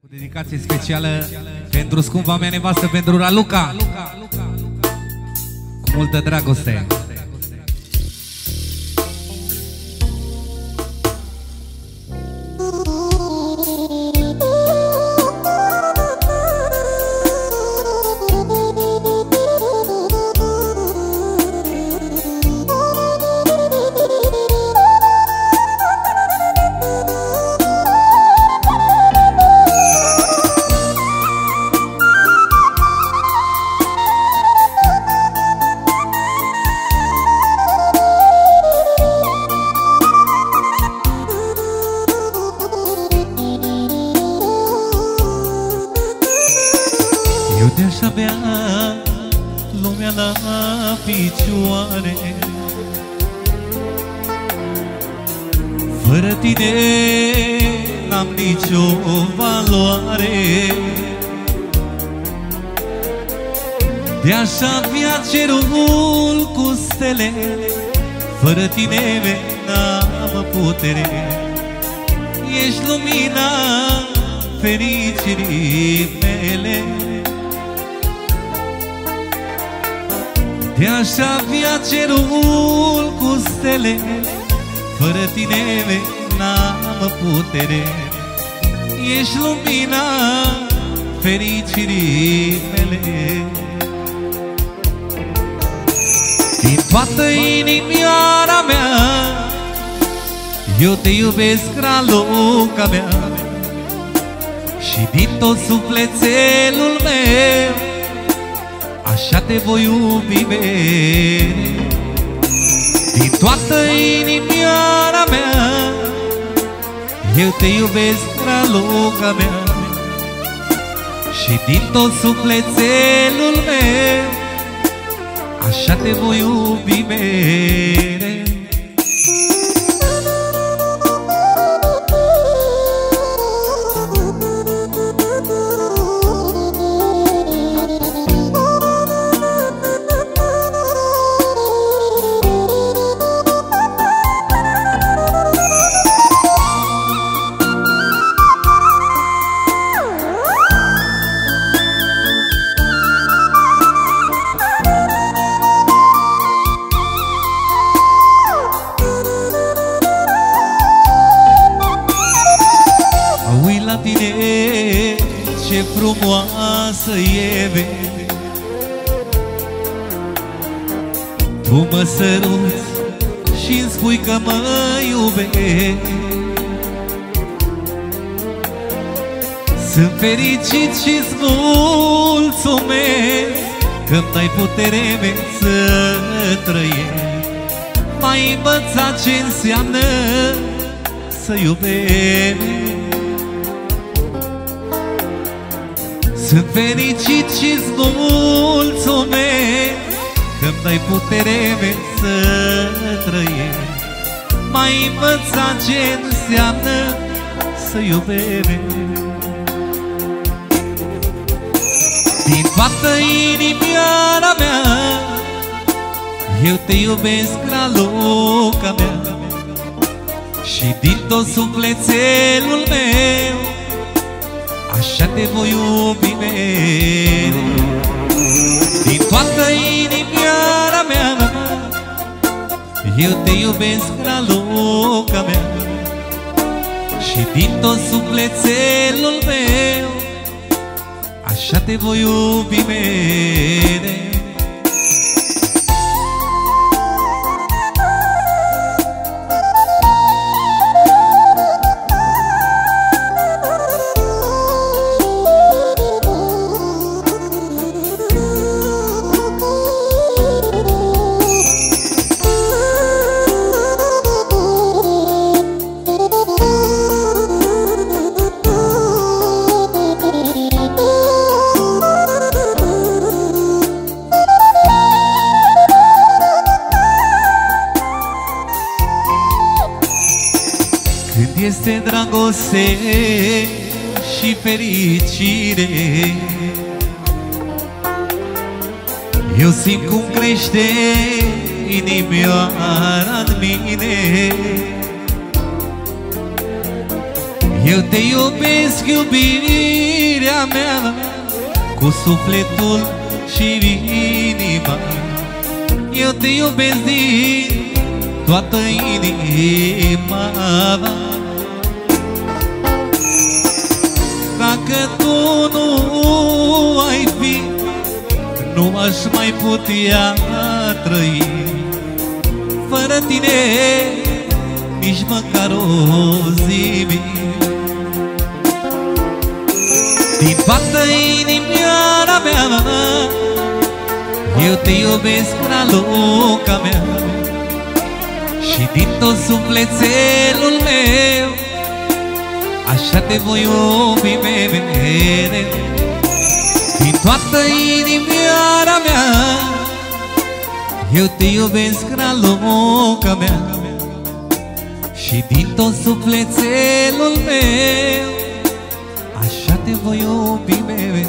Cu dedicație specială pentru scumpa mea nevastă, pentru Raluca, cu multă dragoste. Eu te-aș avea lumea la picioare, fără tine n-am nicio valoare. Te-aș avea cerul cu stele, fără tine n-am putere. Ești lumina fericirii mele. Te-aș avea cerul cu stele, fără tine n-am putere. Ești lumina fericirii mele. Din toată inimioara mea eu te iubesc, Raluca mea, și din tot sufletelul meu așa te voi iubi mereu. Din toată inimioara mea eu te iubesc, Raluca mea, și din tot sufletelul meu așa te voi iubi mereu. La tine ce frumoasă e, tu mă săruți și-mi spui că mă iubești. Sunt fericit și-ți mulțumesc că-mi dai putere să trăiesc. M-ai învățat ce înseamnă să iubești. Sunt fericit și-ți mulțumesc că-mi dai putere să trăiesc. M-ai învățat ce înseamnă să iubești. Din toată inimioara mea eu te iubesc, Raluca mea, și din tot sufletelul meu așa te voi iubi mereu. Din toată inimioara mea eu te iubesc, Raluca mea, și din tot sufletelul meu așa te voi iubi mereu. Când este dragoste și fericire, eu simt cum crește inimioara în mine. Eu te iubesc, iubirea mea, cu sufletul și inima. Eu te iubesc din toată inima. Dacă tu nu ai fi, nu aș mai putea trăi. Fără tine nici măcar o zi. Din toată inimioara mea eu te iubesc la loca mea, și din tot sufletelul meu așa te voi iubi mereu. Din toată inimioara mea eu te iubesc la loca mea, și din tot sufletelul meu așa te voi iubi mereu.